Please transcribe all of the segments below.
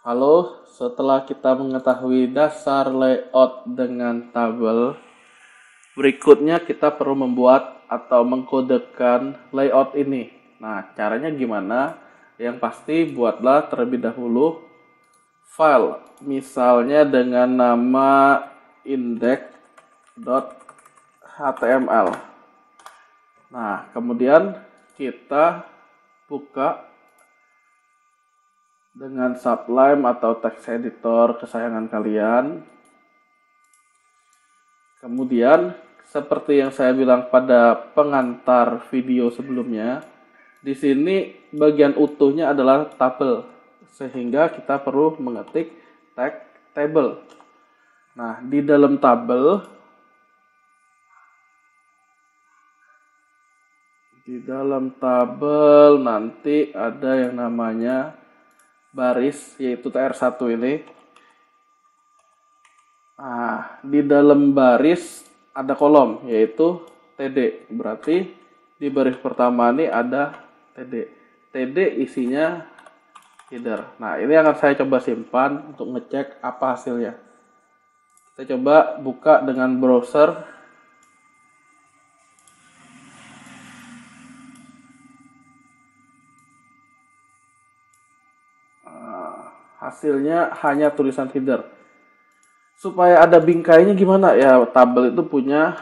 Halo, setelah kita mengetahui dasar layout dengan tabel, berikutnya kita perlu membuat atau mengkodekan layout ini. Nah, caranya gimana? Yang pasti buatlah terlebih dahulu file, misalnya dengan nama index.html. Nah, kemudian kita buka dengan Sublime atau text editor kesayangan kalian. Kemudian, seperti yang saya bilang pada pengantar video sebelumnya, di sini bagian utuhnya adalah tabel, sehingga kita perlu mengetik tag table. Nah, di dalam tabel nanti ada yang namanya baris, yaitu TR1 ini. Nah, di dalam baris ada kolom, yaitu TD. Berarti di baris pertama ini ada TD. TD isinya header. Nah, ini akan saya coba simpan untuk ngecek apa hasilnya. Kita coba buka dengan browser. Hasilnya hanya tulisan header. Supaya ada bingkainya gimana ya? Tabel itu punya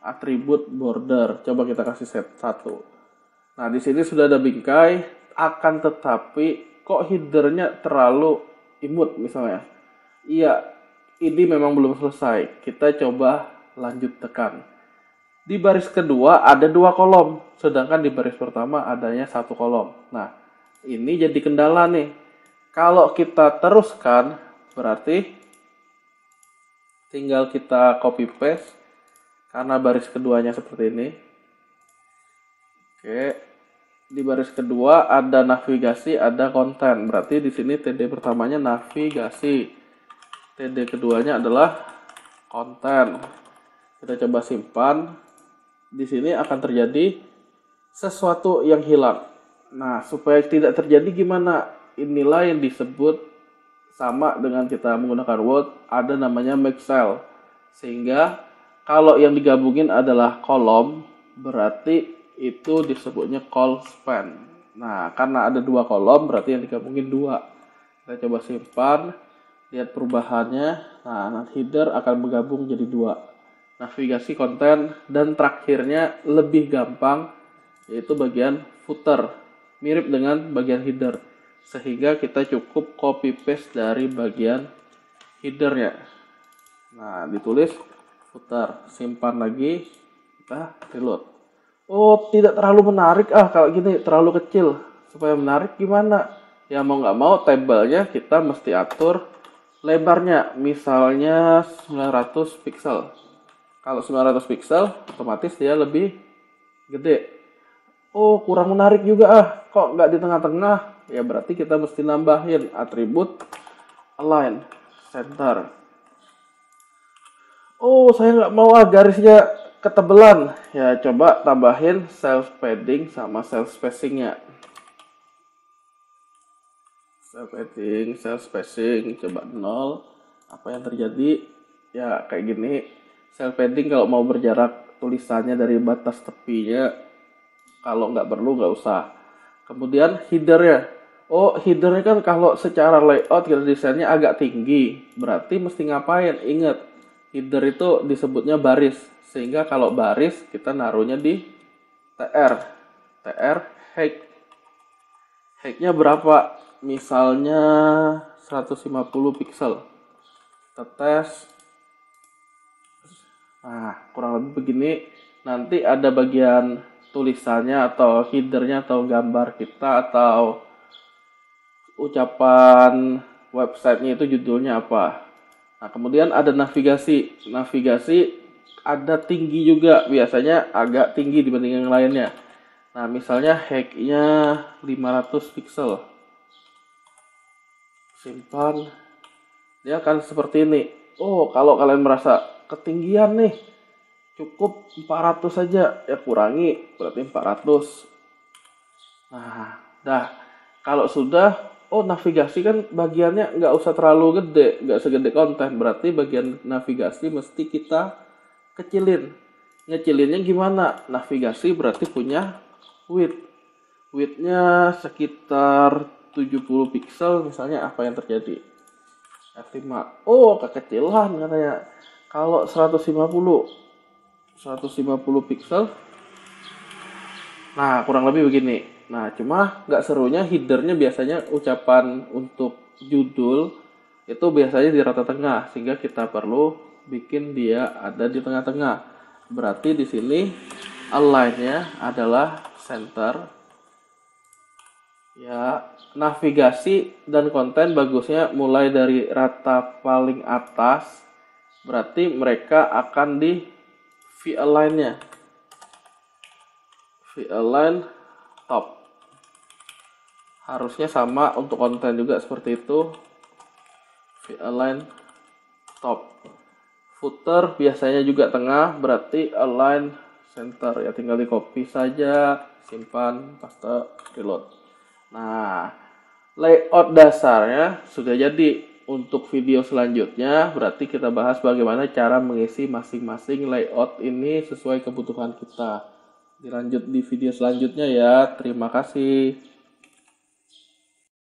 atribut border. Coba kita kasih set 1. Nah, di sini sudah ada bingkai, akan tetapi kok headernya terlalu imut misalnya. Iya, ini memang belum selesai. Kita coba lanjut tekan. Di baris kedua ada 2 kolom, sedangkan di baris pertama adanya 1 kolom. Nah, ini jadi kendala nih. Kalau kita teruskan, berarti tinggal kita copy paste karena baris keduanya seperti ini. Oke, di baris kedua ada navigasi, ada konten. Berarti di sini TD pertamanya navigasi, TD keduanya adalah konten. Kita coba simpan. Di sini akan terjadi sesuatu yang hilang. Nah, supaya tidak terjadi gimana? Inilah yang disebut sama dengan kita menggunakan Word, ada namanya make cell. Sehingga kalau yang digabungin adalah kolom, berarti itu disebutnya call span. Nah, karena ada 2 kolom, berarti yang digabungin 2. Kita coba simpan, lihat perubahannya. Nah, header akan bergabung jadi 2. Navigasi, konten, dan terakhirnya lebih gampang, yaitu bagian footer. Mirip dengan bagian header. Sehingga kita cukup copy paste dari bagian headernya. Nah, ditulis footer, simpan lagi, kita reload. Oh, tidak terlalu menarik kalau gini, terlalu kecil. Supaya menarik gimana? Ya mau nggak mau tabelnya kita mesti atur lebarnya, misalnya 900 pixel. Kalau 900 pixel, otomatis dia lebih gede. Oh, kurang menarik juga kok nggak di tengah-tengah? Ya berarti kita mesti nambahin atribut align center. Oh, saya nggak mau garisnya ketebelan. Ya coba tambahin self padding sama self spacingnya. Self padding, self spacing coba 0. Apa yang terjadi? Ya kayak gini. Self padding kalau mau berjarak tulisannya dari batas tepinya, kalau nggak perlu nggak usah. Kemudian headernya. Oh, headernya kan kalau secara layout kita desainnya agak tinggi. Berarti mesti ngapain? Ingat, header itu disebutnya baris. Sehingga kalau baris kita naruhnya di TR. TR height. Height-nya berapa? Misalnya 150 pixel. Tetes. Nah, kurang lebih begini. Nanti ada bagian tulisannya atau headernya atau gambar kita atau ucapan websitenya itu judulnya apa. Nah, kemudian ada navigasi. Navigasi ada tinggi juga, biasanya agak tinggi dibanding yang lainnya. Nah, misalnya height-nya 500 pixel. Simpan. Dia akan seperti ini. Oh, kalau kalian merasa ketinggian nih, cukup 400 saja. Ya kurangi, berarti 400. Nah, dah. Kalau sudah, oh navigasi kan bagiannya nggak usah terlalu gede, nggak segede konten. Berarti bagian navigasi mesti kita kecilin. Ngecilinnya gimana? Navigasi berarti punya width. Width-nya sekitar 70 pixel, misalnya apa yang terjadi? F5. Oh, kekecilan katanya. Kalau 150 pixel. Nah, kurang lebih begini. Nah, cuma nggak serunya headernya biasanya ucapan untuk judul itu biasanya di rata tengah, sehingga kita perlu bikin dia ada di tengah-tengah. Berarti di sini align-nya adalah center. Ya, navigasi dan konten bagusnya mulai dari rata paling atas. Berarti mereka akan di V-align-nya. V-align top. Harusnya sama untuk konten juga seperti itu. V-align top. Footer biasanya juga tengah, berarti align center. Ya tinggal di copy saja, simpan, paste, reload. Nah, layout dasarnya sudah jadi. Untuk video selanjutnya berarti kita bahas bagaimana cara mengisi masing-masing layout ini sesuai kebutuhan kita. Dilanjut di video selanjutnya ya. Terima kasih.